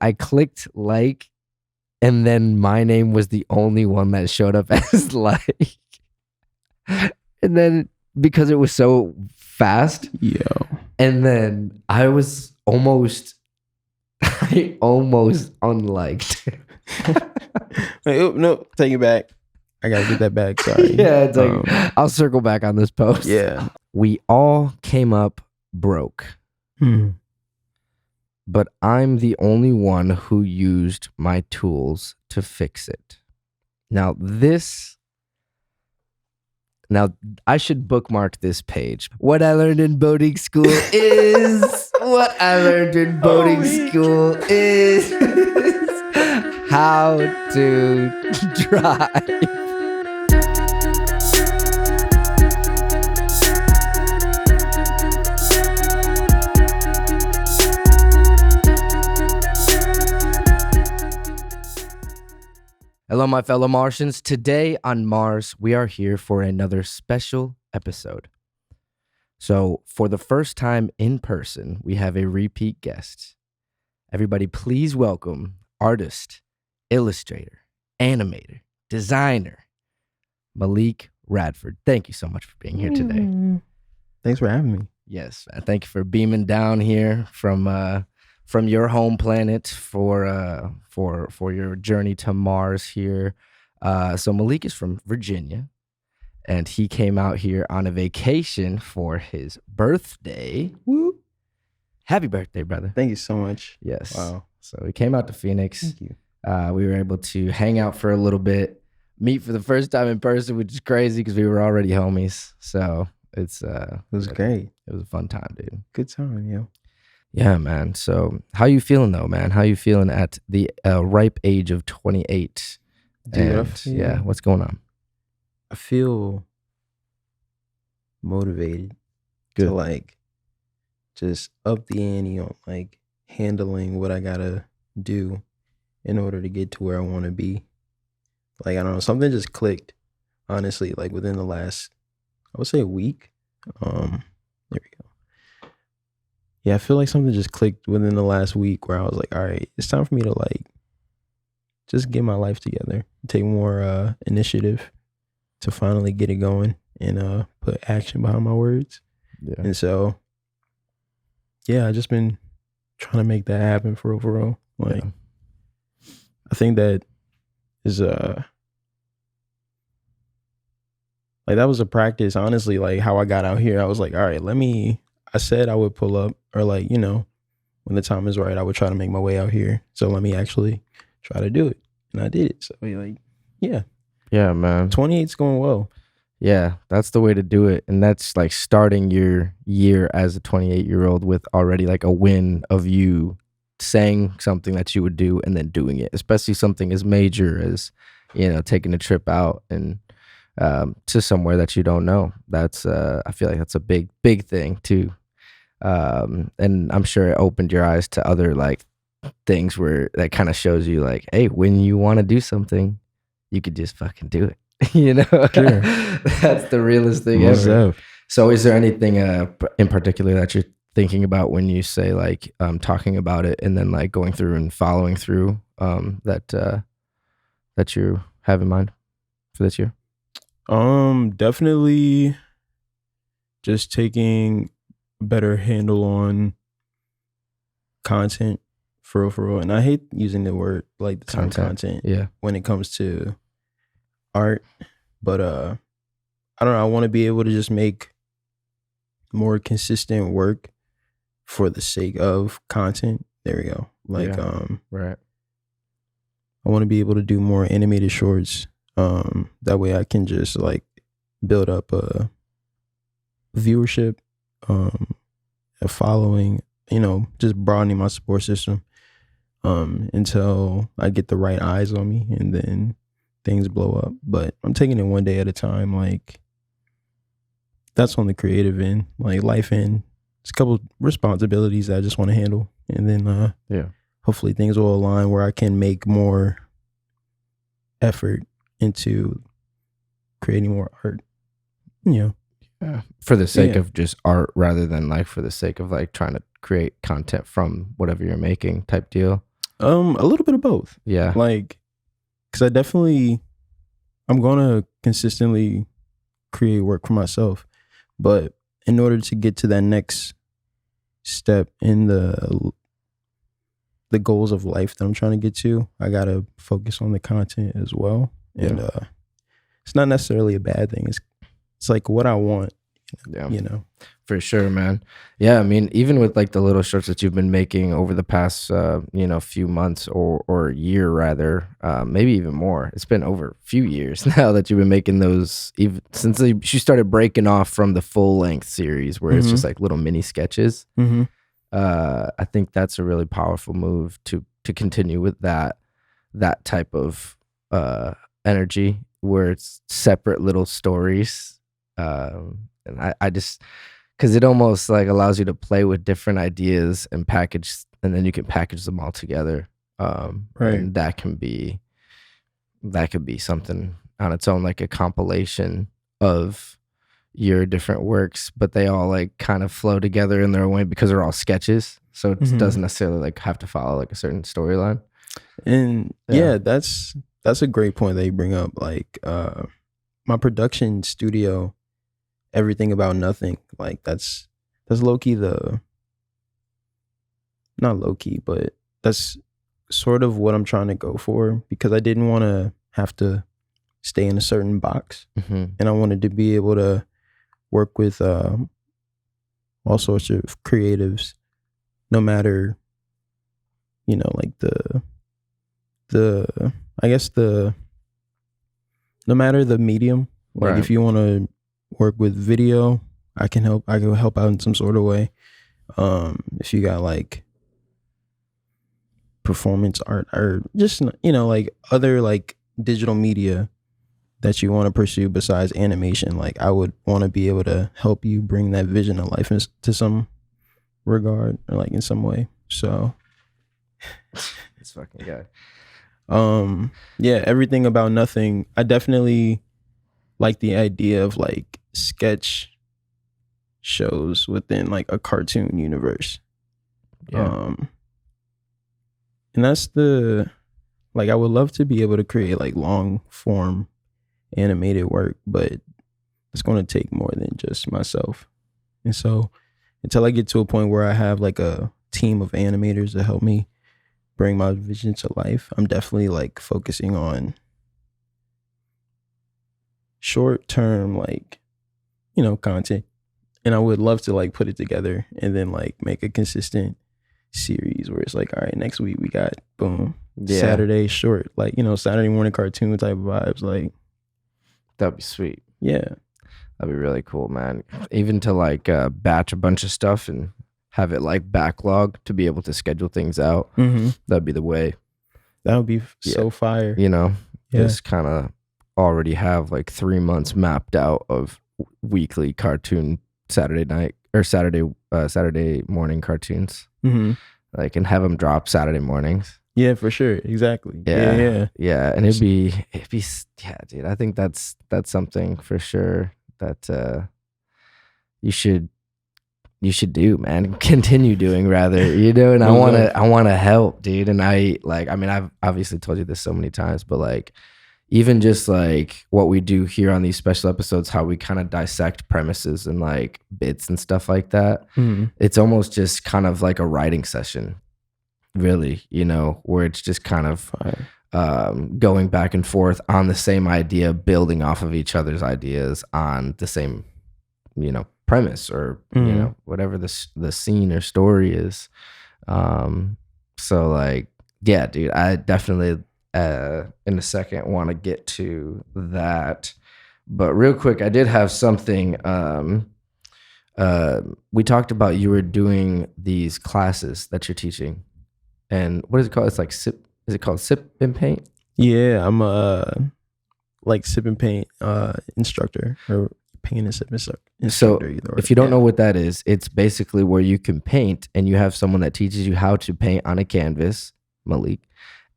I clicked like, and then my name was the only one that showed up as like. And then because it was so fast, and then I almost unliked. Wait, no, take it back. I gotta get that back. Sorry. Yeah, it's like I'll circle back on this post. Yeah. We all came up broke. But I'm the only one who used my tools to fix it. Now I should bookmark this page. What I learned in boating school is how to drive. Hello, my fellow Martians. Today on Mars, we are here for another special episode. So, for the first time in person, we have a repeat guest. Everybody, please welcome artist, illustrator, animator, designer, Malik Radford. Thank you so much for being here today. Thanks for having me. Yes, thank you for beaming down here from your home planet for your journey to Mars here. So Malik is from Virginia, and he came out here on a vacation for his birthday. Woo. Happy birthday, brother. Thank you so much. Yes. Wow. So he came out to Phoenix. Thank you. We were able to hang out for a little bit, meet for the first time in person, which is crazy because we were already homies. So it was great. It was a fun time, dude. Good time, yo. Yeah, man. So how you feeling though, man? How you feeling at the ripe age of 28? Dude, yeah, what's going on? I feel motivated Good. to like just up the ante on like handling what I gotta do in order to get to where I want to be. Like, I don't know, something just clicked, honestly, like within the last, I would say, a week. There we go. Yeah, I feel like something just clicked within the last week where I was like, all right, it's time for me to like just get my life together, take more initiative to finally get it going and put action behind my words. Yeah. And so, yeah, I just been trying to make that happen for real. Like, I think that is like that was a practice, honestly, like how I got out here. I was like, all right, I said I would pull up, or like, you know, when the time is right, I would try to make my way out here. So let me actually try to do it. And I did it. So like, yeah. Yeah, man. 28's going well. Yeah, that's the way to do it. And that's like starting your year as a 28-year-old with already like a win of you saying something that you would do and then doing it, especially something as major as, you know, taking a trip out and to somewhere that you don't know. That's I feel like that's a big thing too. And I'm sure it opened your eyes to other like things where that kind of shows you like, hey, when you want to do something, you could just fucking do it. You know, Sure. That's the realest thing ever. So is there anything in particular that you're thinking about when you say like talking about it and then like going through and following through that you have in mind for this year? Definitely just taking a better handle on content for real. And I hate using the word like the term content when it comes to art, but I don't know, I want to be able to just make more consistent work for the sake of content. There we go. Like right. I want to be able to do more animated shorts. That way I can just like build up a viewership, a following, you know, just broadening my support system until I get the right eyes on me and then things blow up. But I'm taking it one day at a time. Like, that's on the creative end, like life end. It's a couple responsibilities that I just want to handle. And then hopefully things will align where I can make more effort into creating more art. Yeah. For the sake of just art rather than like for the sake of like trying to create content from whatever you're making type deal. A little bit of both. Yeah. Like, because I'm gonna consistently create work for myself, but in order to get to that next step in the goals of life that I'm trying to get to, I gotta focus on the content as well. And it's not necessarily a bad thing. It's like what I want. Yeah. You know. For sure, man. Yeah, I mean, even with like the little shorts that you've been making over the past, few months or year rather, maybe even more. It's been over a few years now that you've been making those. Even since you started breaking off from the full length series, where it's just like little mini sketches. Mm-hmm. I think that's a really powerful move to continue with that type of energy, where it's separate little stories. And I just, because it almost like allows you to play with different ideas and then you can package them all together. Right. And that could be something on its own, like a compilation of your different works, but they all like kind of flow together in their own way because they're all sketches. So it doesn't necessarily like have to follow like a certain storyline. And yeah, that's a great point that you bring up. Like my production studio, Everything About Nothing, like that's low-key not low-key, but that's sort of what I'm trying to go for, because I didn't want to have to stay in a certain box. And I wanted to be able to work with all sorts of creatives, no matter, like no matter the medium. Like if you want to work with video, I can help out in some sort of way. If you got like performance art or just like other like digital media that you want to pursue besides animation, like I would want to be able to help you bring that vision to life to some regard, or like in some way. So this fucking guy. Yeah, Everything About Nothing, I definitely like the idea of like sketch shows within like a cartoon universe. And that's I would love to be able to create like long form animated work, but it's going to take more than just myself. And so until I get to a point where I have like a team of animators to help me bring my vision to life, I'm definitely like focusing on short term, like, content. And I would love to like put it together and then like make a consistent series where it's like, all right, next week we got boom, Saturday short, like, Saturday morning cartoon type of vibes. Like, that'd be sweet. Yeah, that'd be really cool, man. Even to like batch a bunch of stuff and have it like backlog to be able to schedule things out. That'd be the way. That would be so fire. Just kind of already have like 3 months mapped out of weekly cartoon Saturday night or Saturday morning cartoons. Like, and have them drop Saturday mornings. Yeah, for sure. Exactly. Yeah. And it'd be dude. I think that's something for sure that you should do, man. Continue doing, rather. And I want to help, dude. And I've obviously told you this so many times, but like, even just like what we do here on these special episodes, how we kind of dissect premises and like bits and stuff like that. It's almost just kind of like a writing session, really, where it's just kind of going back and forth on the same idea, building off of each other's ideas on the same, premise or, whatever the scene or story is. So like, yeah, dude, I definitely in a second want to get to that, but real quick, I did have something. We talked about you were doing these classes that you're teaching, and what is it called? It's like sip. Is it called Sip and Paint? Yeah, I'm a like Sip and Paint instructor, or paint and sip instructor. So if you don't know what that is, it's basically where you can paint and you have someone that teaches you how to paint on a canvas, Malik.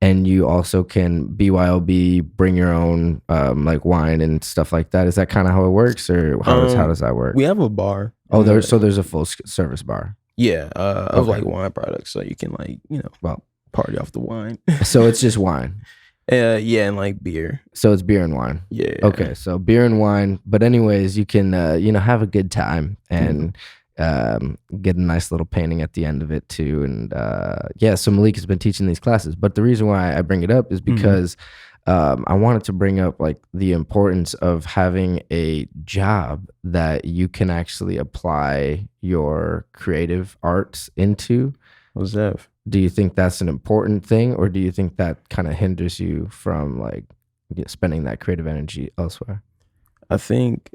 And you also can BYOB, bring your own like wine and stuff like that. Is that kind of how it works, or how does that work? We have a bar. Oh, there's a full service bar. Yeah, of like wine products, so you can like Well, party off the wine. So it's just wine. Yeah, and like beer. So it's beer and wine. Yeah. Okay, so beer and wine. But anyways, you can have a good time and get a nice little painting at the end of it too. And so Malik has been teaching these classes. But the reason why I bring it up is because I wanted to bring up like the importance of having a job that you can actually apply your creative arts into. What's that? Do you think that's an important thing, or do you think that kind of hinders you from like spending that creative energy elsewhere? I think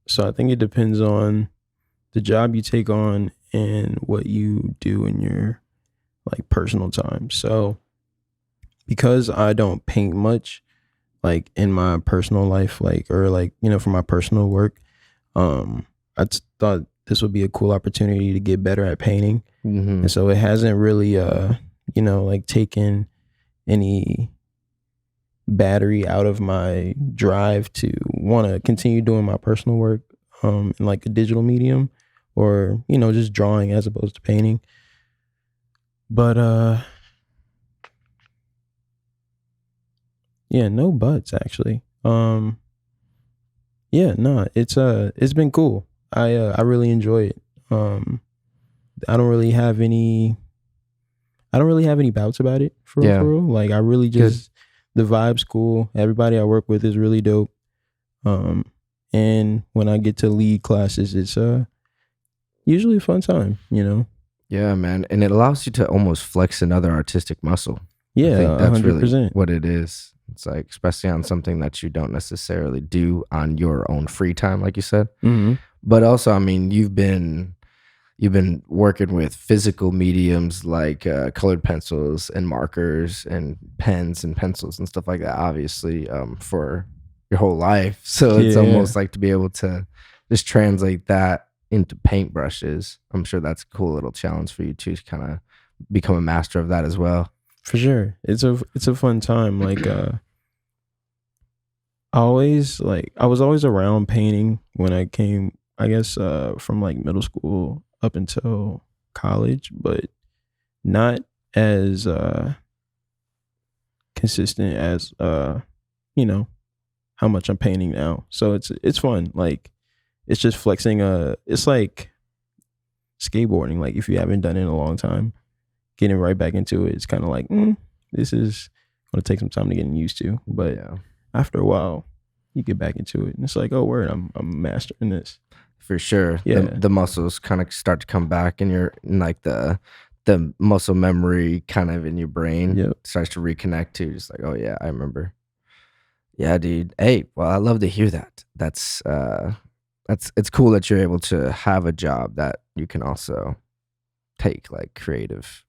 it depends on the job you take on and what you do in your like personal time. So because I don't paint much like in my personal life, like, or like, for my personal work, I thought this would be a cool opportunity to get better at painting. Mm-hmm. And so it hasn't really, like taken any battery out of my drive to want to continue doing my personal work in like a digital medium, or, just drawing as opposed to painting. But yeah, no buts actually. It's been cool. I really enjoy it. I don't really have any bouts about it for real. Like I really just the vibe's cool. Everybody I work with is really dope. And when I get to lead classes, it's usually a fun time, Yeah, man. And it allows you to almost flex another artistic muscle. Yeah, I think that's 100%. really what it is. It's like, especially on something that you don't necessarily do on your own free time, like you said. Mm-hmm. But also, I mean, you've been working with physical mediums like colored pencils and markers and pens and pencils and stuff like that, obviously, for your whole life. So it's almost like to be able to just translate that into paintbrushes. I'm sure that's a cool little challenge for you to kind of become a master of that as well. For sure. It's a fun time. Like I was always around painting when I came, I guess, from like middle school up until college, but not as consistent as how much I'm painting now. So it's fun. Like it's just flexing it's like skateboarding. Like if you haven't done it in a long time, getting right back into it, it's kind of like, this is going to take some time to get used to. But after a while, you get back into it. And it's like, oh, word, I'm mastering this. For sure. Yeah. The muscles kind of start to come back, and you're like the muscle memory kind of in your brain starts to reconnect to just like, oh, yeah, I remember. Yeah, dude. Hey, well, I love to hear that. That's it's cool that you're able to have a job that you can also take like creative,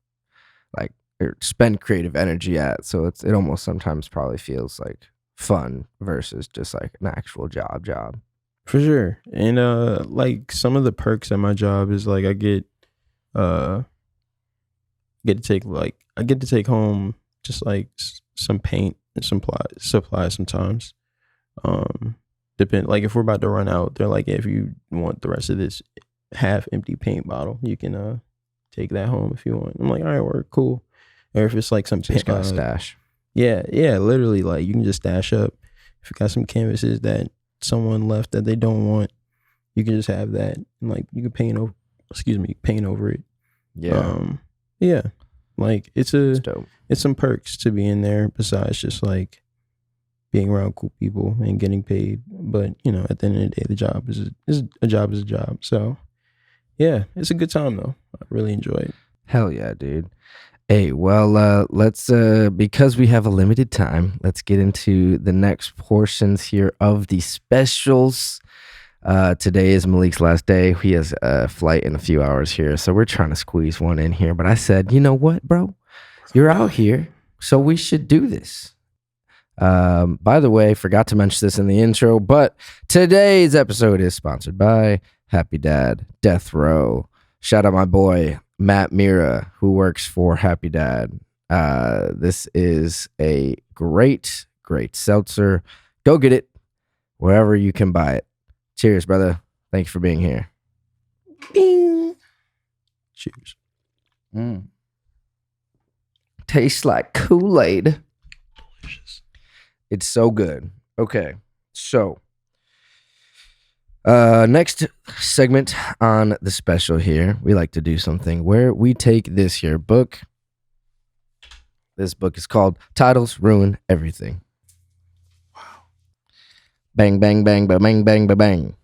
like, or spend creative energy at. So it almost sometimes probably feels like fun versus just like an actual job. For sure. And like some of the perks at my job is like I get to take home just like some paint and some supplies sometimes. Depend, like if we're about to run out, they're like, if you want the rest of this half empty paint bottle, you can take that home if you want. I'm like, all right, we're cool. Or if it's like some Just got a stash. Yeah, literally, like you can just stash up. If you got some canvases that someone left that they don't want, you can just have that, and like you can paint over it. Yeah. Like it's some perks to be in there besides just like being around cool people and getting paid. But at the end of the day, the job is a job. So yeah, it's a good time though. I really enjoy it. Hell yeah, dude. Hey, well, let's, because we have a limited time, let's get into the next portions here of the specials. Today is Malik's last day. He has a flight in a few hours here, so we're trying to squeeze one in here. But I said, you know what, bro? You're out here, so we should do this. By the way, forgot to mention this in the intro, but today's episode is sponsored by Happy Dad Death Row. Shout out my boy, Matt Mira, who works for Happy Dad. This is a great seltzer. Go get it wherever you can buy it. Cheers, brother. Thank you for being here. Bing. Cheers. Tastes like Kool-Aid. Delicious. It's so good. Okay, so next segment on the special here, we like to do something where we take this here book. This book is called Titles Ruin Everything. Wow. Bang, bang, bang, ba bang, bang, ba bang.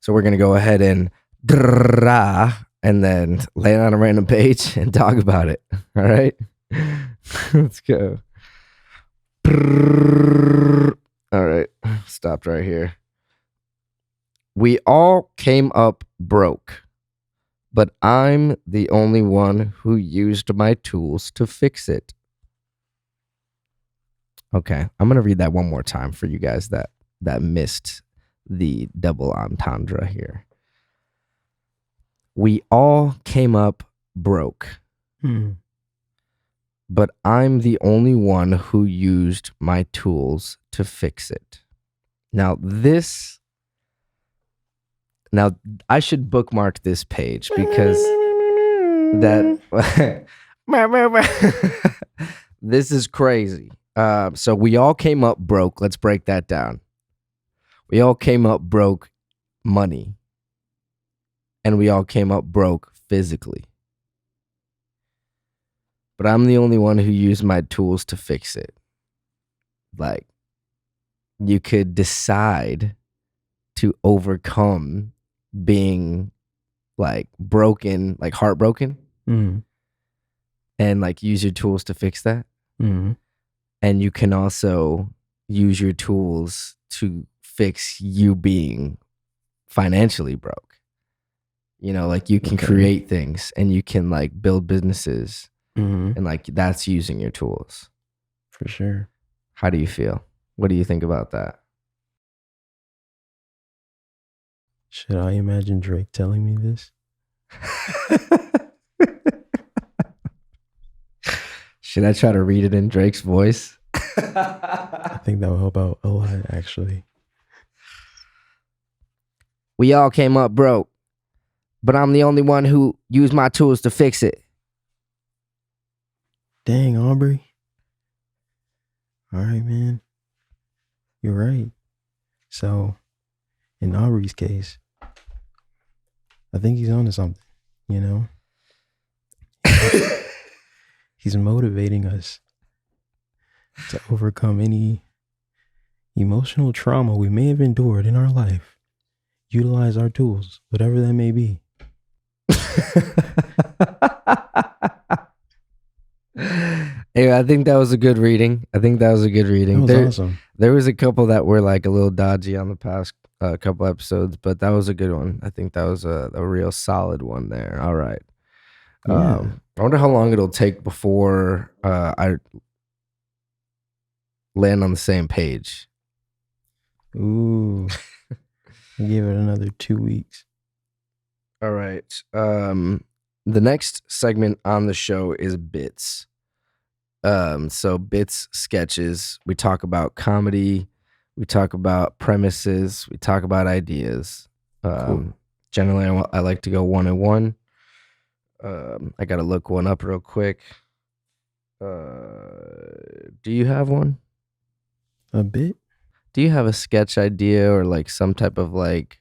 So we're gonna go ahead and and then lay it on a random page and talk about it. All right, let's go. All right, stopped right here. We all came up broke, but I'm the only one who used my tools to fix it. Okay, I'm gonna read that one more time for you guys that missed the double entendre here. We all came up broke, but I'm the only one who used my tools to fix it. Now I should bookmark this page because this is crazy. So we all came up broke. Let's break that down. We all came up broke money. And we all came up broke physically. But I'm the only one who used my tools to fix it. Like, you could decide to overcome being like broken, like heartbroken, and like use your tools to fix that. And you can also use your tools to fix you being financially broke. You know, like you can create things and you can like build businesses, and like that's using your tools. For sure. How do you feel? What do you think about that? Should I imagine Drake telling me this? Should I try to read it in Drake's voice? I think that will help out a lot, actually. We all came up broke, but I'm the only one who used my tools to fix it. Dang, Aubrey. All right, man. You're right. So, in Aubrey's case, I think he's onto something, you know? He's motivating us to overcome any emotional trauma we may have endured in our life. Utilize our tools, whatever that may be. Hey, I think that was a good reading. That was awesome. There was a couple that were like a little dodgy on the past couple episodes, but that was a good one. I think that was a real solid one there. All right. Yeah. I wonder how long it'll take before I land on the same page. Ooh. I gave it another 2 weeks. All right. The next segment on the show is bits. So bits, sketches. We talk about comedy. We talk about premises. We talk about ideas. Cool. Generally, I like to go one and one. I gotta look one up real quick. Do you have one? A bit? Do you have a sketch idea or like some type of like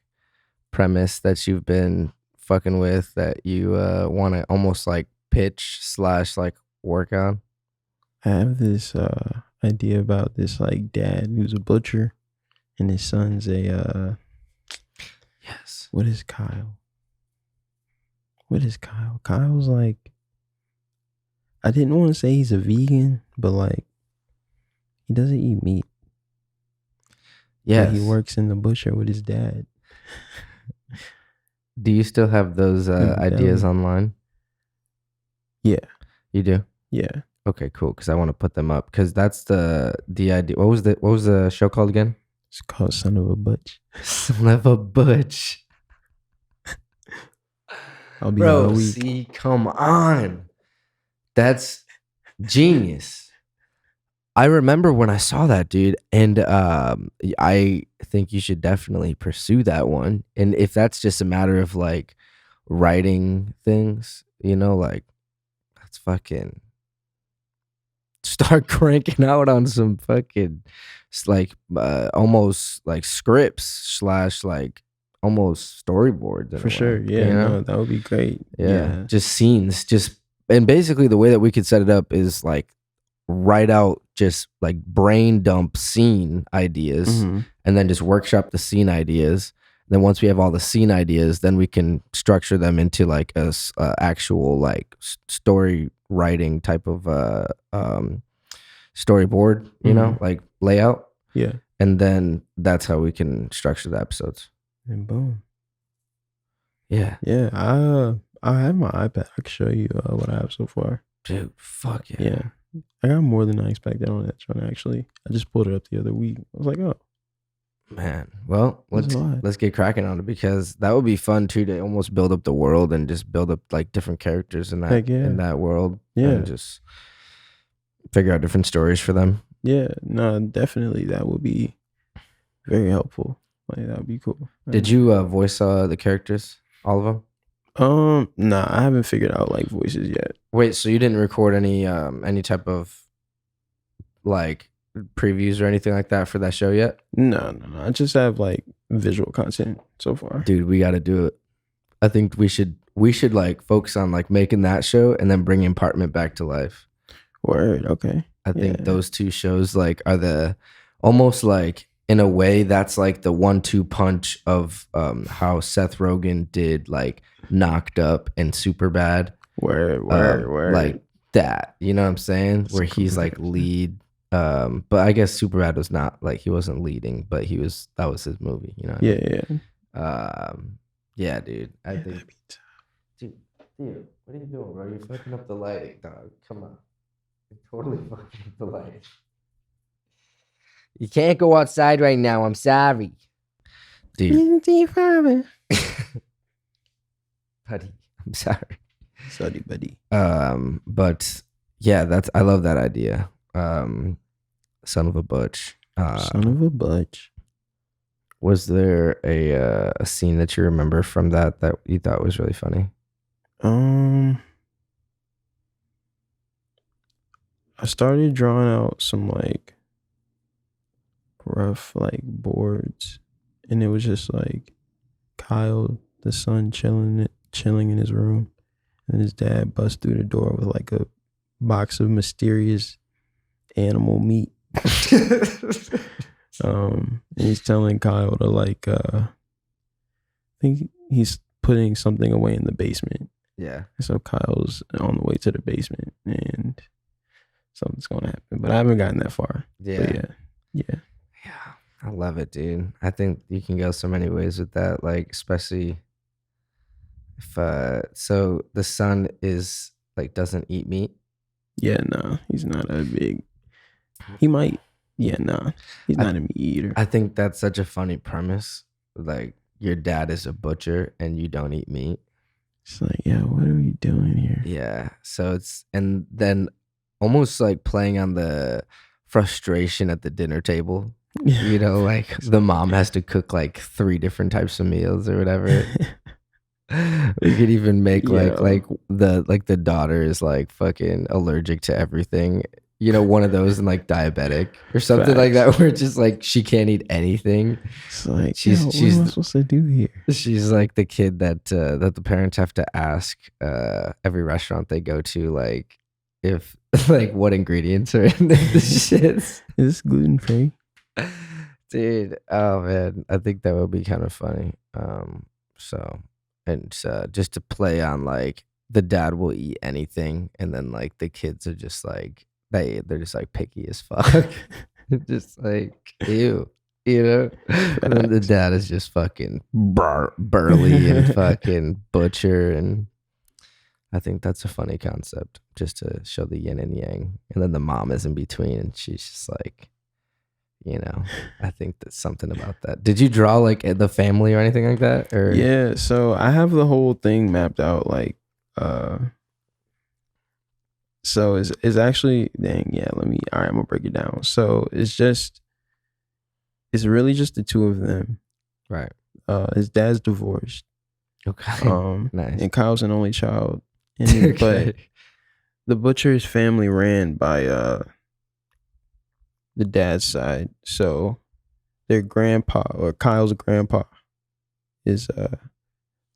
premise that you've been fucking with that you want to almost like pitch / like work on? I have this idea about this like dad who's a butcher and his son's a Yes. What is Kyle? Kyle's like, I didn't want to say he's a vegan, but like he doesn't eat meat. Yeah. He works in the butcher with his dad. Do you still have those ideas online? Yeah. You do? Yeah. Okay, cool. Because I want to put them up. Because that's the idea. What was the show called again? It's called Son of a Butch. Son of a Butch. I'll be on a Bro, week. see, come on. That's genius. I remember when I saw that, dude, and I think you should definitely pursue that one. And if that's just a matter of like writing things, you know, like that's fucking start cranking out on some fucking like almost like scripts slash like almost storyboards in a For sure. way, Yeah, you know? no, that would be great. Yeah, just scenes, just and basically the way that we could set it up is like write out just like brain dump scene ideas Mhm. and then just workshop the scene ideas. Then once we have all the scene ideas, then we can structure them into like a actual like story writing type of storyboard, you know, like layout. Yeah. And then that's how we can structure the episodes. And boom. Yeah. Yeah. I have my iPad. I can show you what I have so far. Dude, fuck yeah. Yeah. I got more than I expected on that one, actually. I just pulled it up the other week. I was like, oh. Man, well, let's get cracking on it, because that would be fun too, to almost build up the world and just build up like different characters in that world. Yeah. And just figure out different stories for them. Yeah, no, definitely that would be very helpful. Like that would be cool. Did you voice the characters, all of them? Nah, I haven't figured out like voices yet. Wait, so you didn't record any type of like previews or anything like that for that show yet? No. I just have like visual content so far. Dude, we got to do it. I think we should like focus on like making that show and then bringing Apartment back to life. Word, okay. I think those two shows like are the almost like in a way that's like the 1-2 punch of how Seth Rogen did like Knocked Up and Superbad. Word. Like that, you know what I'm saying? Where he's like lead. But I guess Superbad was not like, he wasn't leading, but that was his movie, you know what I mean? Yeah, dude. I think dude, what are you doing, bro? You're fucking up the lighting, dog. Come on. You're totally fucking up the lighting. You can't go outside right now. I'm sorry. Dude. Buddy, I'm sorry. Sorry, buddy. But yeah, I love that idea. Son of a Butch. Son of a Butch. Was there a scene that you remember from that you thought was really funny? I started drawing out some like rough like boards, and it was just like Kyle, the son, chilling in his room, and his dad busts through the door with like a box of mysterious animal meat. And he's telling Kyle to like I think he's putting something away in the basement. Yeah. So Kyle's on the way to the basement and something's gonna happen. But I haven't gotten that far. Yeah. Yeah. I love it, dude. I think you can go so many ways with that. Like, especially if so the son is like doesn't eat meat. Yeah, no, he's not a big. He might. Yeah, no, he's not a meat eater. I think that's such a funny premise. Like, your dad is a butcher and you don't eat meat. It's like, yeah, what are we doing here? Yeah. So and then almost like playing on the frustration at the dinner table. You know, like the mom has to cook like 3 different types of meals or whatever. We could even make like the daughter is like fucking allergic to everything. You know, one of those and like diabetic or something like that, where it's just like she can't eat anything. It's like, she's what am I supposed to do here? She's like the kid that the parents have to ask every restaurant they go to, like, if like what ingredients are in the shits. Is this gluten free? Dude, oh man, I think that would be kind of funny. So just to play on like the dad will eat anything, and then like the kids are just like they're just like picky as fuck. Just like ew, you know. And then the dad is just fucking burly and fucking butcher, and I think that's a funny concept, just to show the yin and yang. And then the mom is in between, and she's just like, you know, I think that's something about that. Did you draw like the family or anything like that? Or yeah, so I have the whole thing mapped out. Like, so it's actually dang yeah. All right, I'm gonna break it down. So it's really just the two of them. Right. His dad's divorced. Okay. Nice. And Kyle's an only child. And, Okay. the butcher's family ran by the dad's side. So their grandpa, or Kyle's grandpa, is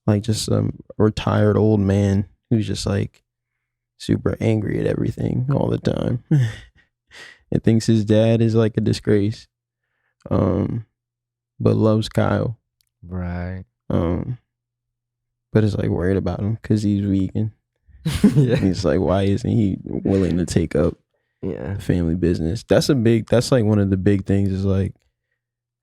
like just some retired old man who's just like super angry at everything all the time. And thinks his dad is like a disgrace. But loves Kyle. Right. But is like worried about him because he's vegan. Yeah. He's like, why isn't he willing to take up family business? That's like one of the big things is like,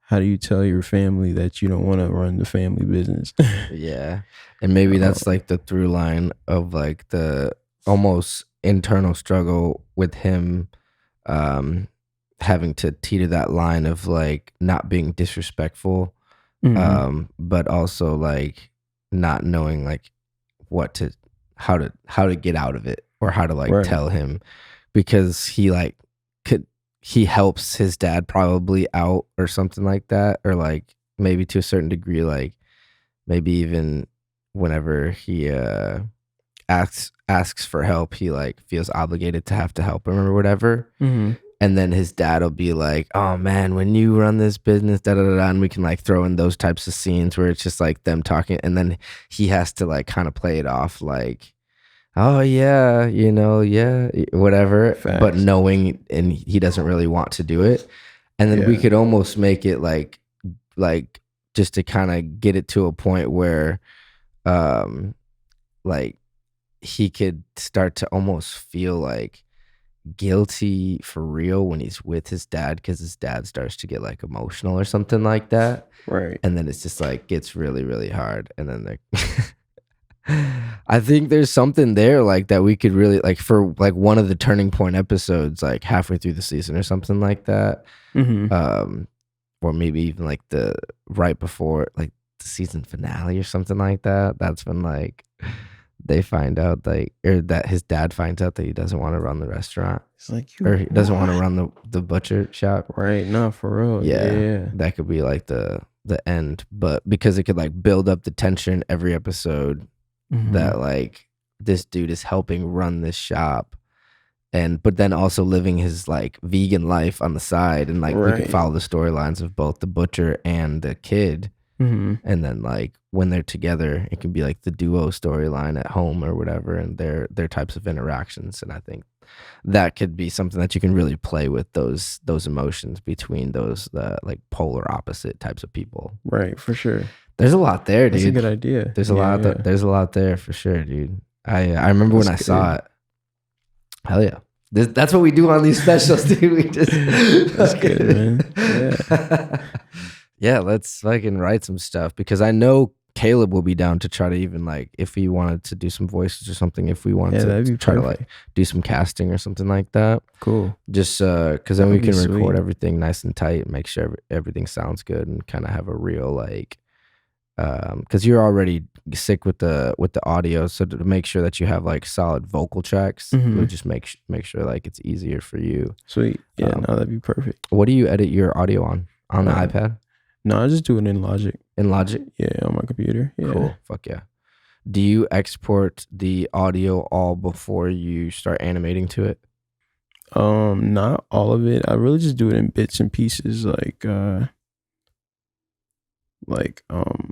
how do you tell your family that you don't want to run the family business? Yeah. And maybe that's like the through line of like the almost internal struggle with him having to teeter that line of like not being disrespectful, but also like not knowing like how to get out of it, or how to like tell him, because he helps his dad probably out or something like that, or like maybe to a certain degree, like maybe even whenever he asks for help, he like feels obligated to have to help him or whatever. And then his dad will be like, oh man, when you run this business, da da da da, and we can like throw in those types of scenes where it's just like them talking, and then he has to like kind of play it off like, oh yeah, yeah, whatever. Facts. But knowing, and he doesn't really want to do it. And then we could almost make it like just to kind of get it to a point where like he could start to almost feel like guilty for real when he's with his dad, because his dad starts to get like emotional or something like that. Right. And then it's just like gets really, really hard. And then they're I think there's something there like that we could really like for like one of the turning point episodes, like halfway through the season or something like that. Or maybe even like the right before like the season finale or something like that. That's when like they find out like, or that his dad finds out that he doesn't want to run the restaurant. It's like, or he doesn't want to run the butcher shop. Right. No, for real. Yeah. That could be like the end, but because it could like build up the tension every episode. That like this dude is helping run this shop, but then also living his like vegan life on the side, and like we can follow the storylines of both the butcher and the kid, and then like when they're together, it can be like the duo storyline at home or whatever, and their types of interactions. And I think that could be something that you can really play with those emotions between those like polar opposite types of people. Right, for sure. There's a lot there, dude. That's a good idea. There's a lot. There's a lot there for sure, dude. I remember when I saw it. Hell yeah, that's what we do on these specials, dude. We just that's good, man. Yeah, yeah. Let's fucking write some stuff, because I know Caleb will be down to try to even like if we wanted to do some voices or something. If we wanted to try to like do some casting or something like that. Cool. Just because then we can record everything nice and tight, and make sure everything sounds good, and kind of have a real like. Because you're already sick with the audio, so to make sure that you have like solid vocal tracks, we'll just make sure like it's easier for you. Sweet. Yeah, no, that'd be perfect. What do you edit your audio on the iPad? No, I just do it in Logic. In Logic? Yeah, on my computer. Yeah. Cool. Fuck yeah. Do you export the audio all before you start animating to it? Not all of it. I really just do it in bits and pieces,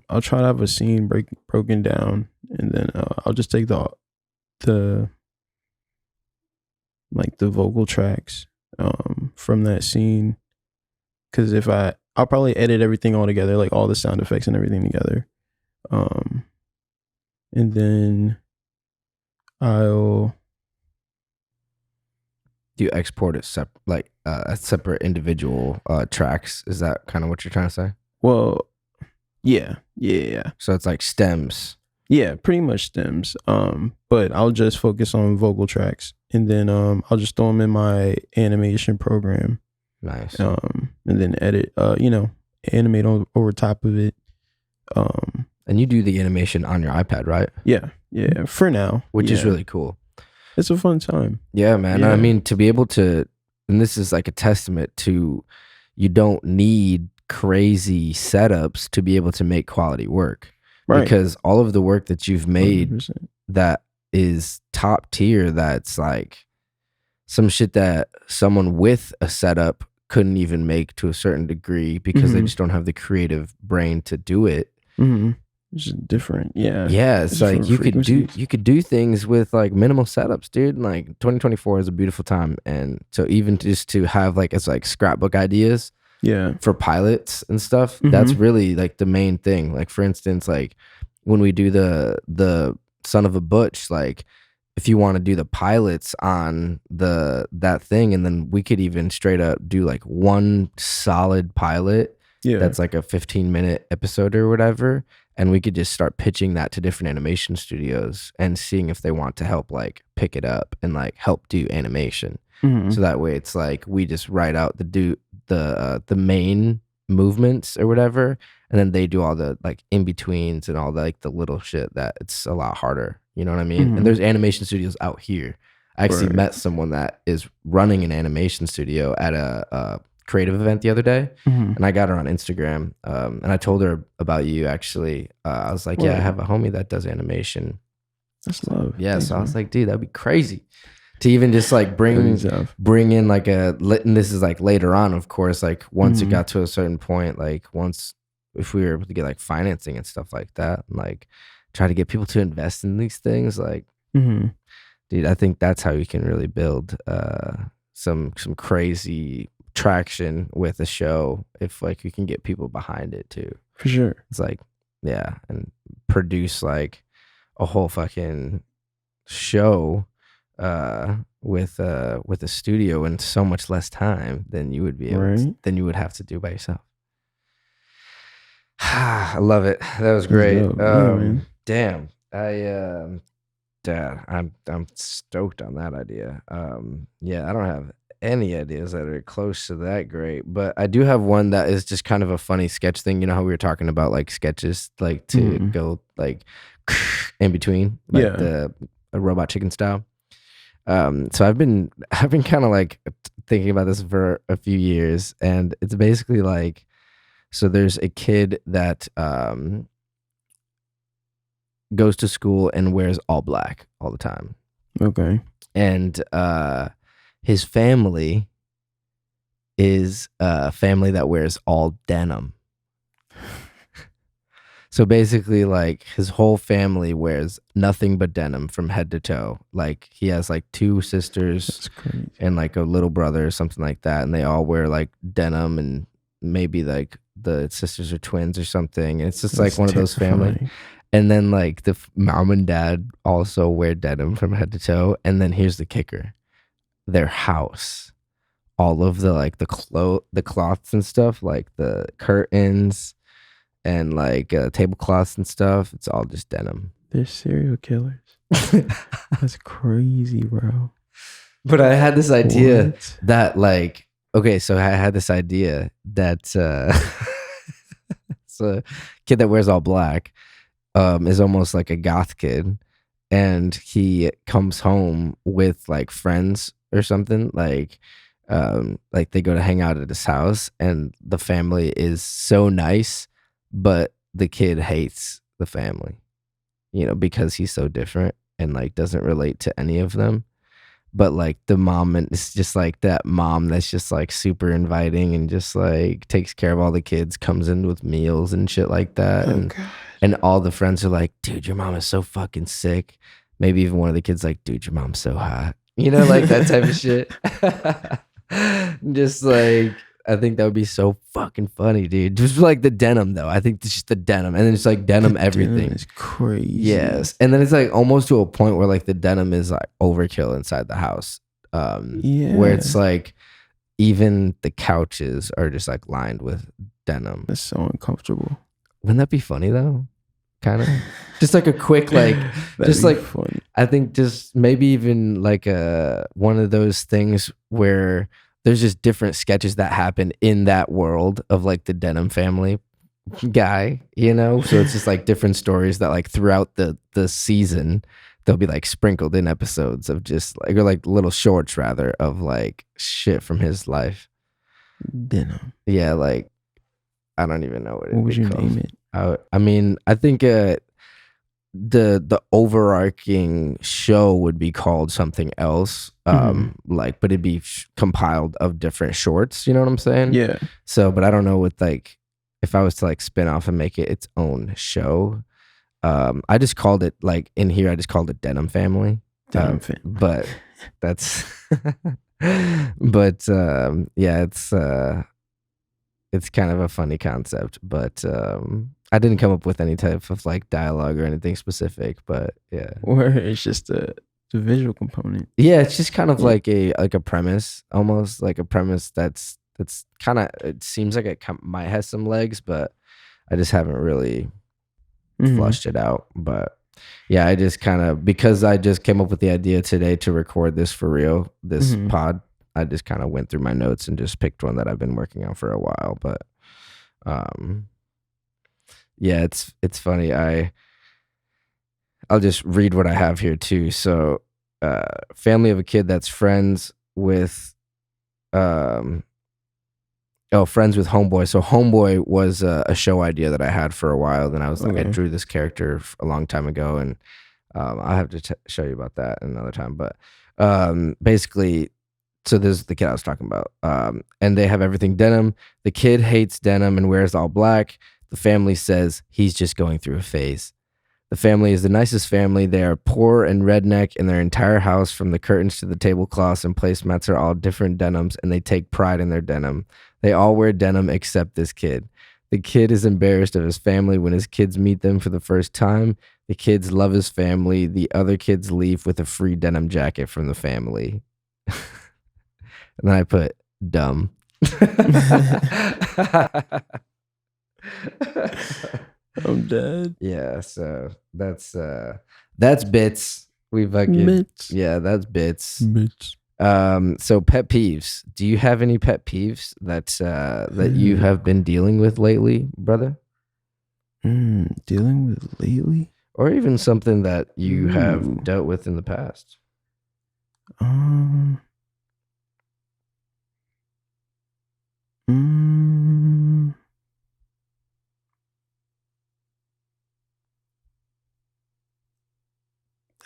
I'll try to have a scene broken down, and then I'll just take the vocal tracks from that scene, because I'll probably edit everything all together, like all the sound effects and everything together, and then I'll. Do you export it as separate individual tracks? Is that kind of what you're trying to say? Well. Yeah. So it's like stems. Yeah, pretty much stems. But I'll just focus on vocal tracks, and then I'll just throw them in my animation program. Nice. And then edit. Animate over top of it. And you do the animation on your iPad, right? Yeah. For now, which is really cool. It's a fun time. Yeah, man. Yeah. I mean, to be able to, and this is like a testament to, you don't need crazy setups to be able to make quality work, right? Because all of the work that you've made 100%. That is top tier. That's like some shit that someone with a setup couldn't even make to a certain degree because they just don't have the creative brain to do it. It's just different. Yeah. Yeah, it's like you could do things with like minimal setups, dude. Like 2024 is a beautiful time, and so even just to have like it's like scrapbook ideas, for pilots and stuff, that's really like the main thing. Like for instance, like when we do the Son of a Butch, like if you want to do the pilots on that thing, and then we could even straight up do like one solid pilot that's like a 15-minute episode or whatever, and we could just start pitching that to different animation studios and seeing if they want to help like pick it up and like help do animation. So that way it's like we just write out the main movements or whatever, and then they do all the like in betweens and all the like the little shit that it's a lot harder. You know what I mean? And there's animation studios out here. I actually met someone that is running an animation studio at a creative event the other day, and I got her on Instagram, and I told her about you actually. I was like, yeah, I have a homie that does animation. That's love. Yeah, so I was like, dude, that'd be crazy to even just like bring in like and this is like later on, of course, like once it got to a certain point, like once if we were able to get like financing and stuff like that, and like try to get people to invest in these things, like dude, I think that's how you can really build some crazy traction with a show, if like you can get people behind it too. For sure. It's like, yeah, and produce like a whole fucking show with a studio in so much less time than you would be able than you would have to do by yourself. I love it. That was great. Damn. I'm stoked on that idea. Yeah, I don't have any ideas that are close to that great, but I do have one that is just kind of a funny sketch thing. You know how we were talking about like sketches, like to go like in between, like the Robot Chicken style. So I've been kind of like thinking about this for a few years, and it's basically like, so there's a kid that goes to school and wears all black all the time. Okay. And his family is a family that wears all denim. So basically, like his whole family wears nothing but denim from head to toe. Like he has like 2 sisters and like a little brother or something like that, and they all wear like denim, and maybe like the sisters are twins or something. And it's just like one of those family. And then like the mom and dad also wear denim from head to toe. And then here's the kicker: their house, all of the like the cloths and stuff, like the curtains and like tablecloths and stuff, it's all just denim. They're serial killers. That's crazy, bro. But I had this idea that like, okay, so I had this idea that it's a kid that wears all black, is almost like a goth kid, and he comes home with like friends or something, like they go to hang out at his house, and the family is so nice, but the kid hates the family, you know, because he's so different and like doesn't relate to any of them. But like the mom, and it's just like that mom that's just like super inviting and just like takes care of all the kids, comes in with meals and shit like that. And all the friends are like, dude, your mom is so fucking sick. Maybe even one of the kids like, dude, your mom's so hot. You know, like that type of shit. Just like, I think that would be so fucking funny, dude. Just like the denim, though. I think it's just the denim, and then it's like denim everything. It's crazy. Yes, and then it's like almost to a point where like the denim is like overkill inside the house. Where it's like even the couches are just like lined with denim. That's so uncomfortable. Wouldn't that be funny though? Kind of just like a quick like just like funny. I think just maybe even like one of those things where there's just different sketches that happen in that world of like the denim family guy, you know? So it's just like different stories that like throughout the season, they'll be like sprinkled in episodes of just like, or like little shorts rather, of like shit from his life. Denim. Yeah, like I don't even know what would you name it? I mean, I think the overarching show would be called something else, like, but it'd be compiled of different shorts. You know what I'm saying? Yeah. So, but I don't know with like if I was to like spin off and make it its own show. I just called it like in here. I just called it Denim Family. But that's but yeah, it's kind of a funny concept, but I didn't come up with any type of like dialogue or anything specific, but yeah. Or it's just the visual component. Yeah, it's just kind of like a premise, almost like a premise that's kind of, it seems like it might have some legs, but I just haven't really flushed it out. But yeah, I just kind of, because I just came up with the idea today to record this for real, this pod, I just kind of went through my notes and just picked one that I've been working on for a while. But yeah, it's funny. I'll just read what I have here too. So family of a kid that's friends with friends with Homeboy. So Homeboy was a show idea that I had for a while. Then I was like, I drew this character a long time ago, and I'll have to show you about that another time. But basically, so this is the kid I was talking about. And they have everything denim. The kid hates denim and wears all black. The family says he's just going through a phase. The family is the nicest family. They are poor and redneck, and their entire house, from the curtains to the tablecloths and placemats, are all different denims, and they take pride in their denim. They all wear denim except this kid. The kid is embarrassed of his family when his kids meet them for the first time. The kids love his family. The other kids leave with a free denim jacket from the family. And then I put dumb. I'm dead. Yeah, so that's bits. We fucking Bits. Yeah, that's bits. Bits. So pet peeves. Do you have any pet peeves that you have been dealing with lately, brother? Dealing with lately? Or even something that you have dealt with in the past?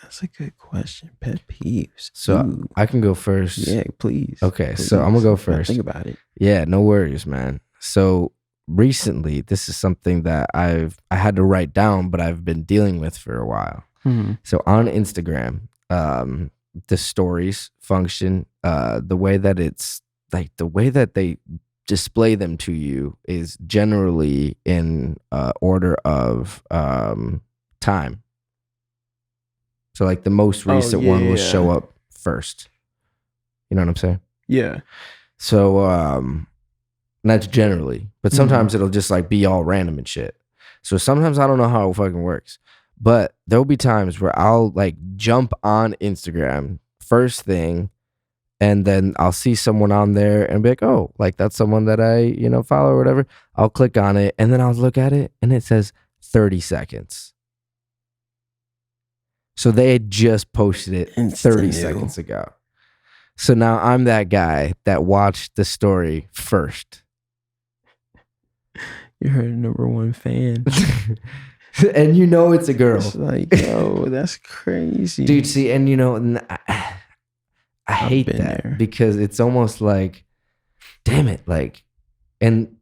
That's a good question. Pet peeves. So I can go first. Yeah, please. Okay, please. So I'm gonna go first. Think about it. Yeah, no worries, man. So recently, this is something that I had to write down, but I've been dealing with for a while. So on Instagram, the stories function, the way that it's like, the way that they display them to you is generally in order of time. So like the most recent one will show up first. You know what I'm saying? Yeah. So that's generally, but sometimes it'll just like be all random and shit. So sometimes I don't know how it fucking works, but there'll be times where I'll like jump on Instagram first thing, and then I'll see someone on there and be like, oh, like that's someone that I, follow or whatever. I'll click on it, and then I'll look at it, and it says 30 seconds. So they had just posted it 30 seconds ago. So now I'm that guy that watched the story first. You're her number one fan. And it's a girl. It's like, yo, that's crazy. Dude, see, and I hate that there. Because it's almost like, damn it, like, and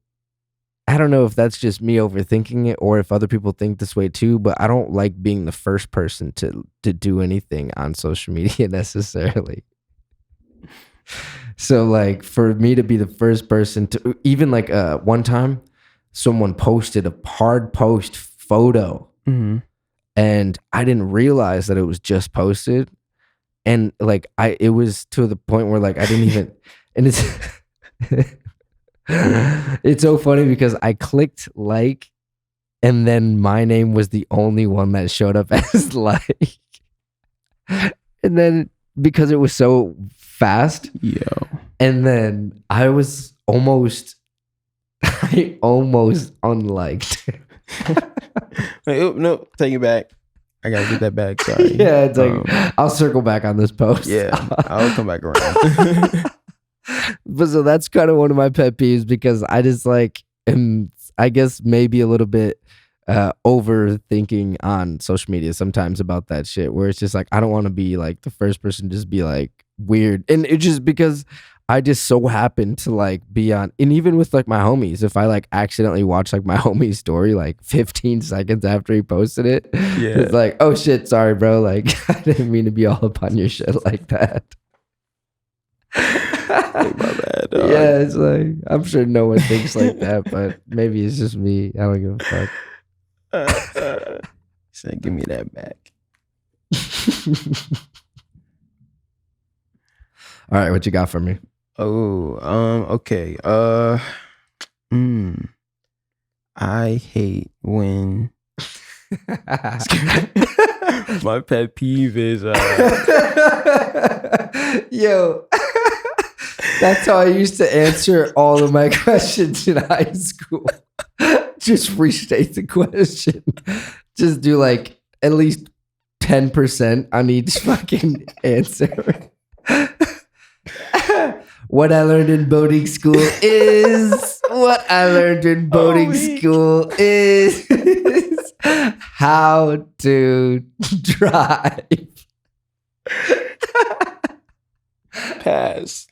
I don't know if that's just me overthinking it or if other people think this way too, but I don't like being the first person to do anything on social media necessarily. So like for me to be the first person to, even like one time someone posted a hard post photo and I didn't realize that it was just posted. And like it was to the point where like I didn't even, and it's it's so funny because I clicked like, and then my name was the only one that showed up as like, and then because it was so fast, and then I almost unliked. Wait, no, take it back. I gotta get that back. Sorry. Yeah, it's like I'll circle back on this post. Yeah, I'll come back around. But so that's kind of one of my pet peeves because I just like am, I guess maybe a little bit overthinking on social media sometimes about that shit, where it's just like I don't want to be like the first person to just be like weird, and it just because I just so happen to like be on, and even with like my homies, if I like accidentally watch like my homie's story like 15 seconds after he posted it, it's like, oh shit, sorry bro, like I didn't mean to be all up on your shit like that. Like, my bad, dog. Yeah, it's like I'm sure no one thinks like that, but maybe it's just me. I don't give a fuck. He said, give me that back. All right, what you got for me? Oh, okay. I hate when my pet peeve is yo, that's how I used to answer all of my questions in high school. Just restate the question. Just do like at least 10% on each fucking answer. What I learned in boating school is what I learned in boating school is how to drive. Pass.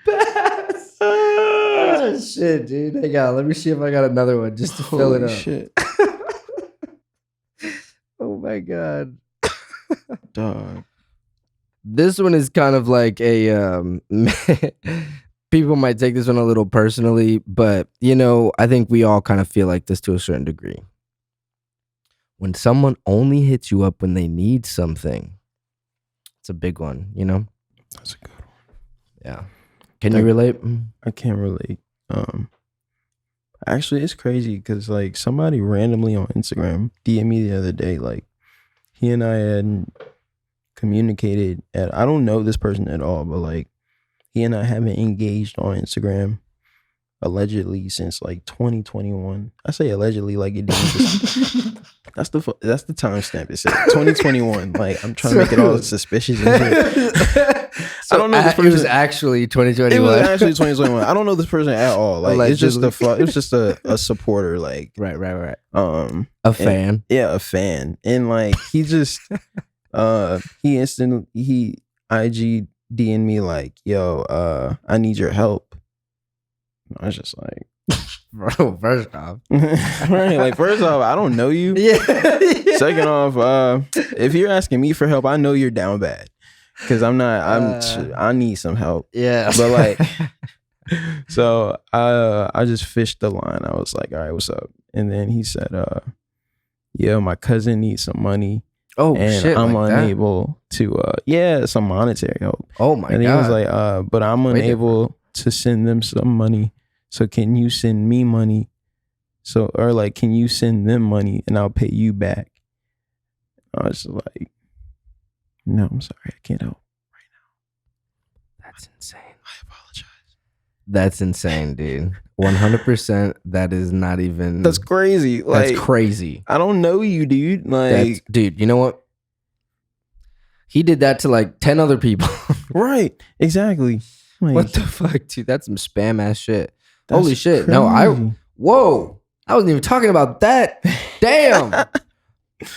Pass. Oh shit, dude. Hang on. Let me see if I got another one just to fill it up. Shit. Oh my god. Dog. This one is kind of like a people might take this one a little personally, but you know, I think we all kind of feel like this to a certain degree. When someone only hits you up when they need something, it's a big one, you know? That's a good one. Yeah. Can you relate? I can't relate. Actually, it's crazy because like somebody randomly on Instagram DM'd me the other day, like he and I had communicated at, I don't know this person at all, but like he and I haven't engaged on Instagram allegedly since like 2021. I say allegedly like it didn't. That's the timestamp. It said 2021. Like I'm trying to make it all suspicious and shit. So I don't know. This person, it was actually 2021. It was actually 2021. I don't know this person at all. Like allegedly. It's just a supporter. Like right. A fan. Yeah, a fan. And like he just he IG DM'd me like, yo, I need your help. I was just like, bro, first off. Right, like first off, I don't know you. Yeah. Second off, if you're asking me for help, I know you're down bad. Cause I need some help. Yeah. But like, so I just fished the line. I was like, all right, what's up? And then he said, yeah, my cousin needs some money. Oh, and shit, I'm like unable to, some monetary help. Oh my God. And he was like, but I'm unable to send them some money. So can you send me money? Or like, can you send them money and I'll pay you back? I was just like, no, I'm sorry, I can't help right now. That's insane. I apologize. That's insane, dude. 100%. That is not even. That's crazy. Like, that's crazy. I don't know you, dude. Like, dude, you know what? He did that to like 10 other people. Right. Exactly. Like, what the fuck, dude? That's some spam ass shit. Holy shit. Crazy. No, whoa. I wasn't even talking about that. Damn.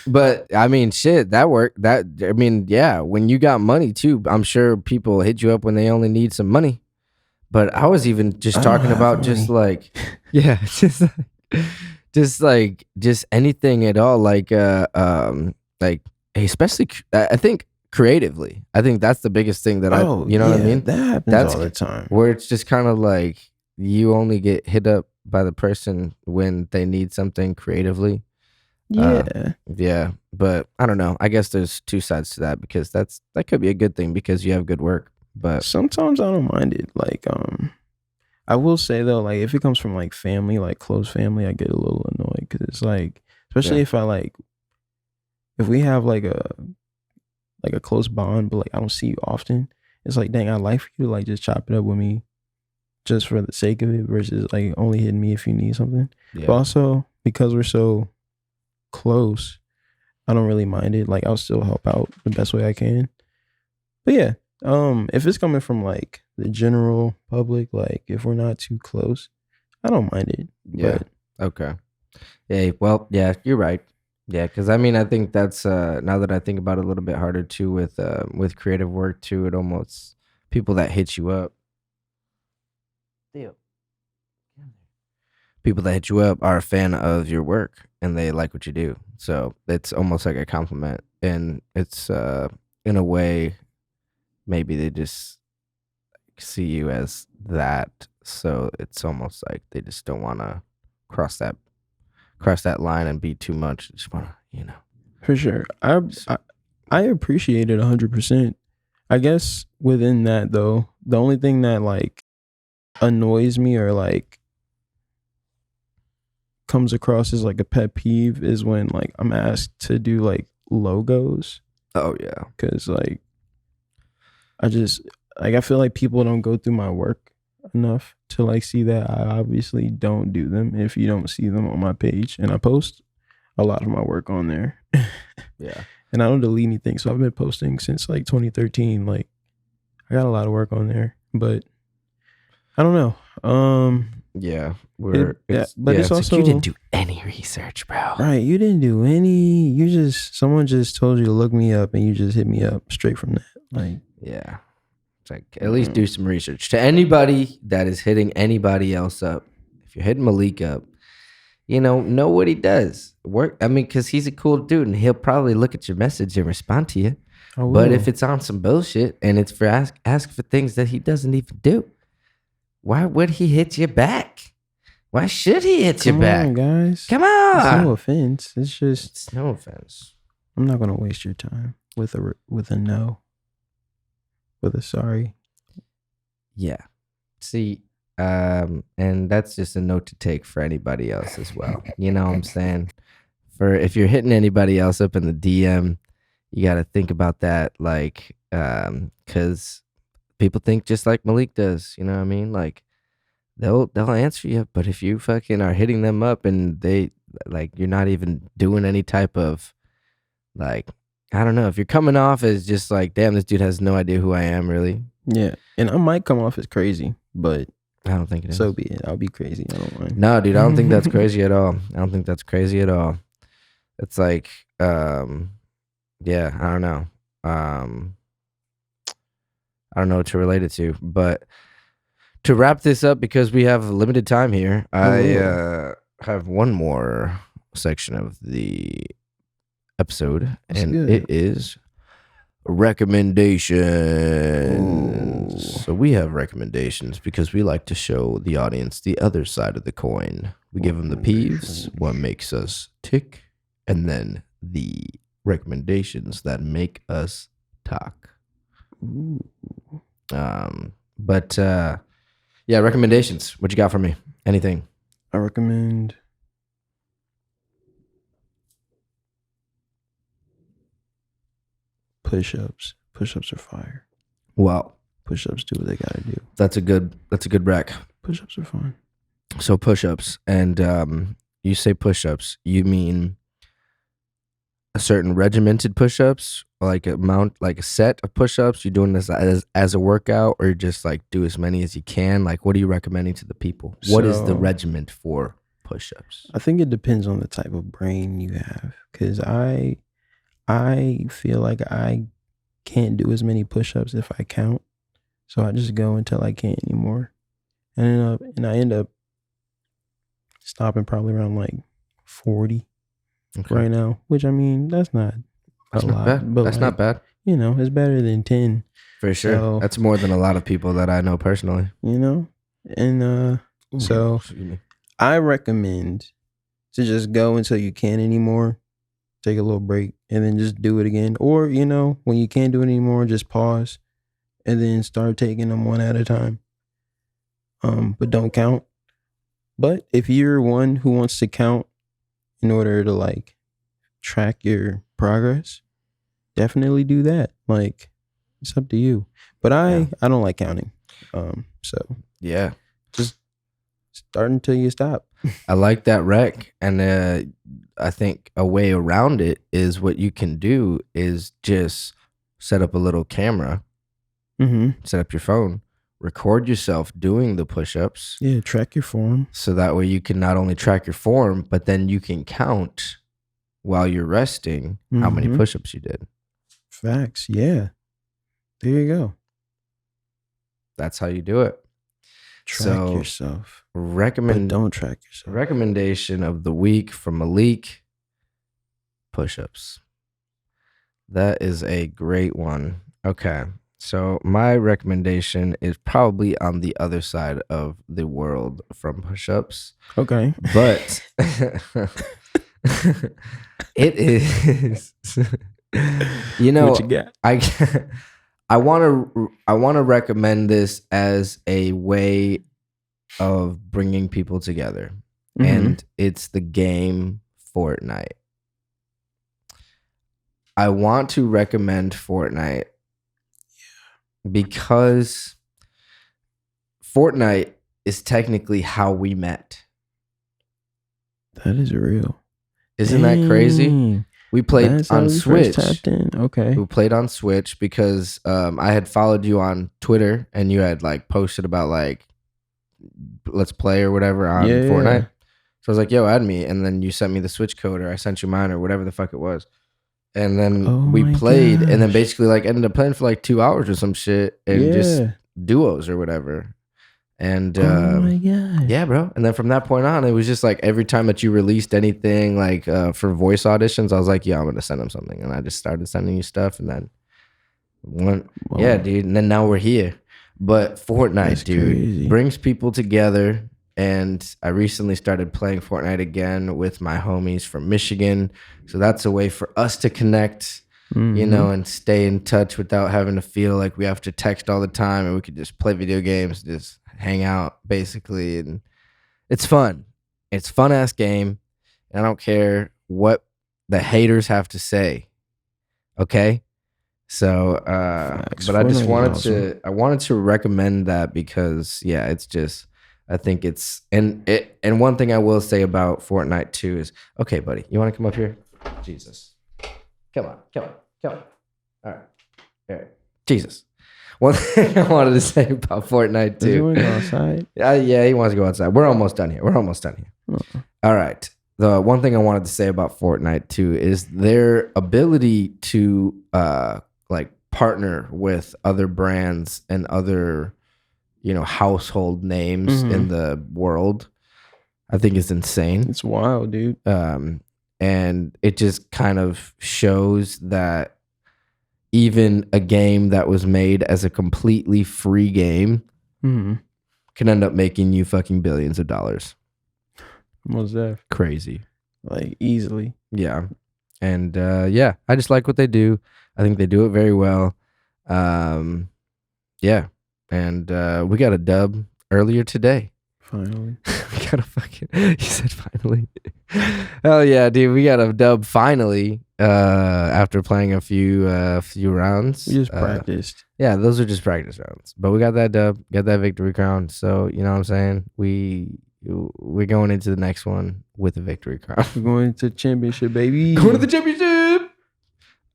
But I mean, shit, that worked. Yeah, when you got money too, I'm sure people hit you up when they only need some money. But I was even just talking about just like, yeah, just anything at all. Like especially, I think creatively, I think that's the biggest thing that you know what I mean? That happens all the time. Where it's just kind of like you only get hit up by the person when they need something creatively. Yeah, but I don't know. I guess there's two sides to that because that could be a good thing because you have good work. But sometimes I don't mind it. Like, I will say though, like if it comes from like family, like close family, I get a little annoyed because it's like, especially if we have like a close bond, but like I don't see you often. It's like, dang, I'd like for you to like just chop it up with me, just for the sake of it, versus like only hitting me if you need something. Yeah. But also because we're so close, I don't really mind it. Like I'll still help out the best way I can. But yeah, If it's coming from like the general public, like if we're not too close, I don't mind it. Yeah. But Okay. Hey, well, yeah, you're right. Yeah, because I mean, I think that's now that I think about it a little bit harder too with creative work too. It almost people that hit you up. Theo. People that hit you up are a fan of your work and they like what you do. So it's almost like a compliment, and it's in a way maybe they just see you as that. So it's almost like they just don't want to cross that cross that line and be too much. Just want to, for sure, I appreciate it 100%. I guess within that though, the only thing that like annoys me or like comes across as like a pet peeve is when like I'm asked to do like logos, Oh yeah. because like I just like I feel like people don't go through my work enough to like see that I obviously don't do them if you don't see them on my page, and I post a lot of my work on there. Yeah. And I don't delete anything, so I've been posting since like 2013. Like I got a lot of work on there, but I don't know. Yeah. But it's like, also you didn't do any research, bro. right. You didn't do any. You just someone just told you to look me up, and you just hit me up straight from that. Like Yeah. It's like at least do some research. To anybody that is hitting anybody else up, if you're hitting Malik up, know what he does. Work. I mean, because he's a cool dude, and he'll probably look at your message and respond to you. I But will. if it's on some bullshit and it's for ask for things that he doesn't even do, why would he hit you back? Why should he hit you Come back? on, guys. Come It's on. no offense. It's just It's no offense. I'm not gonna waste your time with a no, with a sorry. Yeah. See, and that's just a note to take for anybody else as well. You know what I'm saying? For if you're hitting anybody else up in the DM, you got to think about that, like, because people think just like Malik does. You know what I mean? Like, they'll answer you, but if you fucking are hitting them up and they like you're not even doing any type of like, I don't know, if you're coming off as just like, damn, this dude has no idea who I am, really. Yeah, and I might come off as crazy, but I don't think it is. so be it. I'll be crazy. I don't mind. No, dude, I don't think that's crazy at all. I don't think that's crazy at all. It's like, yeah, I don't know. I don't know what to relate it to, but to wrap this up, because we have limited time here, I have one more section of the episode, That's and good. it is recommendations. Ooh. So we have recommendations because we like to show the audience the other side of the coin. We give them the peeves, what makes us tick, and then the recommendations that make us talk. Ooh. But yeah, recommendations. What you got for me? Anything? I recommend push-ups. Push-ups are fire. Well, Push-ups do what they gotta do. that's a good rec. Push-ups are fun. So push-ups, and you say push-ups, you mean a certain regimented push-ups, like a set of push-ups? You're doing this as a workout, or just like do as many as you can? Like, what are you recommending to the people? What is the So- regiment for push-ups? I think it depends on the type of brain you have, because I feel like I can't do as many push-ups if I count, so I just go until I can't anymore, and I end up stopping probably around like 40 Okay. right now, which I mean that's not That's a not lot, bad. but That's like, not bad. It's better than 10, For sure. So- That's more than a lot of people that I know personally. and so Excuse me. I recommend to just go until you can't anymore, take a little break, and then just do it again. Or, when you can't do it anymore, just pause and then start taking them one at a time. But don't count. But if you're one who wants to count in order to like track your progress, definitely do that. Like, it's up to you. But I don't like counting. So Yeah. just start until you stop. I like that rec, and I think a way around it is what you can do is just set up a little camera set up your phone, record yourself doing the push-ups. Yeah, track your form. So that way you can not only track your form, but then you can count while you're resting how many push-ups you did. Facts. Yeah. There you go. That's how you do it. Track yourself. But don't track yourself. Recommendation of the week from Malik: push-ups. That is a great one. Okay. So my recommendation is probably on the other side of the world from push-ups. Okay. But it is, you know, what you got? I want to recommend this as a way of bringing people together. And it's the game Fortnite. I want to recommend Fortnite because Fortnite is technically how we met. That is real. Isn't that crazy? We played on Switch. Okay. We played on Switch because I had followed you on Twitter and you had like posted about like Let's Play or whatever on Fortnite. Yeah. So I was like, yo, add me. And then you sent me the Switch code, or I sent you mine, or whatever the fuck it was. And then we played, and then basically like ended up playing for like 2 hours or some shit, and just duos or whatever. And yeah, bro. And then from that point on, it was just like every time that you released anything like for voice auditions, I was like, yeah, I'm gonna send them something, and I just started sending you stuff, and then yeah, dude. And then now we're here. But Fortnite, dude, brings people together. And I recently started playing Fortnite again with my homies from Michigan. So that's a way for us to connect, you know, and stay in touch without having to feel like we have to text all the time, and we could just play video games, just hang out basically. And it's fun. It's a fun ass game. And I don't care what the haters have to say. Okay. So, but I just wanted to recommend that because yeah, it's just, I think it's, and one thing I will say about Fortnite too is, okay, buddy, you want to come up here? Jesus. Come on. All right. Jesus. One thing I wanted to say about Fortnite too. Does he want to go outside? Yeah, he wants to go outside. We're almost done here. All right. The one thing I wanted to say about Fortnite too is their ability to like partner with other brands and other, you know, household names in the world, I think is insane. It's wild, dude. And it just kind of shows that even a game that was made as a completely free game can end up making you fucking billions of dollars. What's that? Crazy. Like easily. Yeah. And yeah, I just like what they do. I think they do it very well. Yeah. And we got a dub earlier today. Finally. We got a fucking, you said finally. Hell yeah, dude. We got a dub finally after playing a few rounds. We just practiced. Yeah, those are just practice rounds. But we got that dub, got that victory crown. So, you know what I'm saying? We're going into the next one with a victory crown. We're going to the championship, baby. Going to the championship.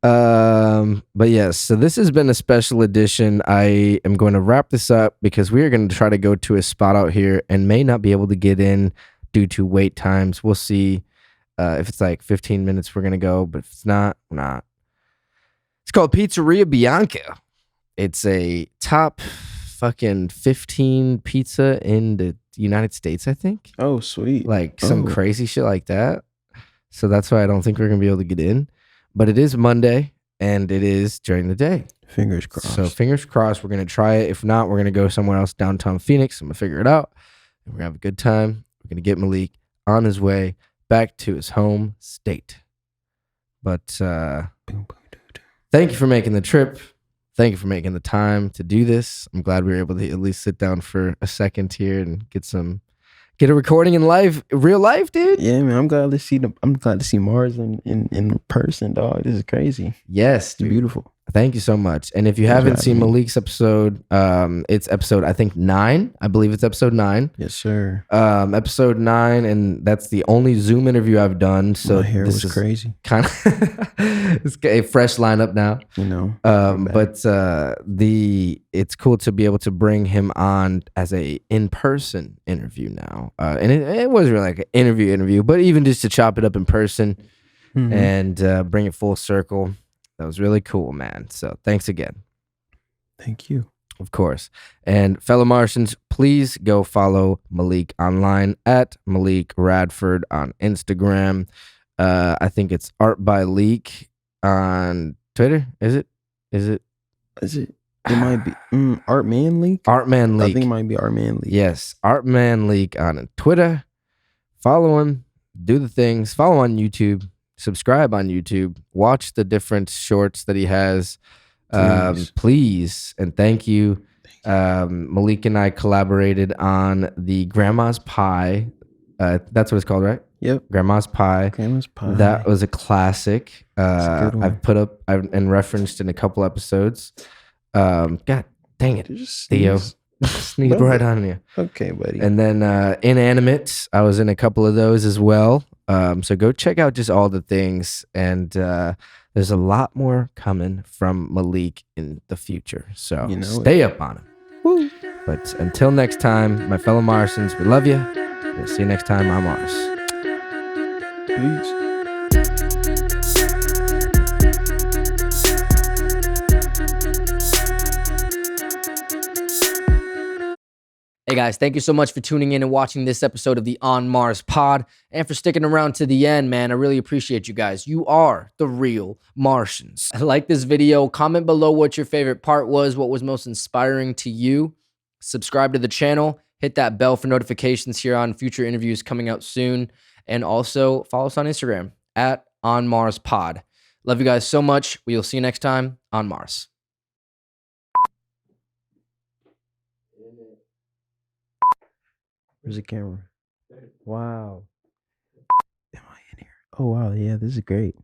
But yes, so this has been a special edition. I am going to wrap this up because we are going to try to go to a spot out here and may not be able to get in due to wait times. We'll see. If it's like 15 minutes, we're going to go, but if it's not, we're not. It's called Pizzeria Bianca. It's a top fucking 15 pizza in the United States, I think. Oh, sweet. Like some crazy shit like that. So that's why I don't think we're going to be able to get in. But it is Monday, and it is during the day. Fingers crossed. So fingers crossed, we're going to try it. If not, we're going to go somewhere else downtown Phoenix. I'm going to figure it out. And we're going to have a good time. We're going to get Malik on his way back to his home state. But thank you for making the trip. Thank you for making the time to do this. I'm glad we were able to at least sit down for a second here and get a recording in real life, dude. Yeah, man. I'm glad to see Mars in person, dog. This is crazy. Yes, dude. Beautiful. Thank you so much. And if you Thanks for haven't seen having me. Malik's episode, it's episode I think 9. I believe it's episode 9. Yes, sir. Episode 9, and that's the only Zoom interview I've done. So My hair this was is crazy. kind of it's a fresh lineup now. You know. I'm back. But it's cool to be able to bring him on as a in-person interview now. And it wasn't really like an interview, but even just to chop it up in person Mhm. and bring it full circle. That was really cool, man. So thanks again. Thank you. Of course. And fellow Martians, please go follow Malik online at Malik Radford on Instagram. I think it's Art by Leak on Twitter. Is it? It might be Artman Leak. Artman Leak. I think it might be Artman Leak. Yes, Artman Leak on Twitter. Follow him. Do the things. Follow on YouTube. Subscribe on YouTube. Watch the different shorts that he has. Please and thank you. Malik and I collaborated on the Grandma's Pie. That's what it's called, right? Yep. Grandma's Pie. Grandma's Pie. That was a classic. a good one. I've put up and referenced in a couple episodes. God dang it, Theo. Sneeze right on you. Okay, buddy. And then Inanimate, I was in a couple of those as well. So go check out just all the things. And there's a lot more coming from Malik in the future. So stay up on him. Woo. But until next time, my fellow Martians, we love you. We'll see you next time on Mars. Peace. Hey guys, thank you so much for tuning in and watching this episode of the On Mars Pod and for sticking around to the end, man. I really appreciate you guys. You are the real Martians. Like this video, comment below what your favorite part was, what was most inspiring to you. Subscribe to the channel, hit that bell for notifications here on future interviews coming out soon. And also follow us on Instagram at On Mars Pod. Love you guys so much. We'll see you next time on Mars. Where's the camera? Wow. Am I in here? Oh wow, yeah, this is great.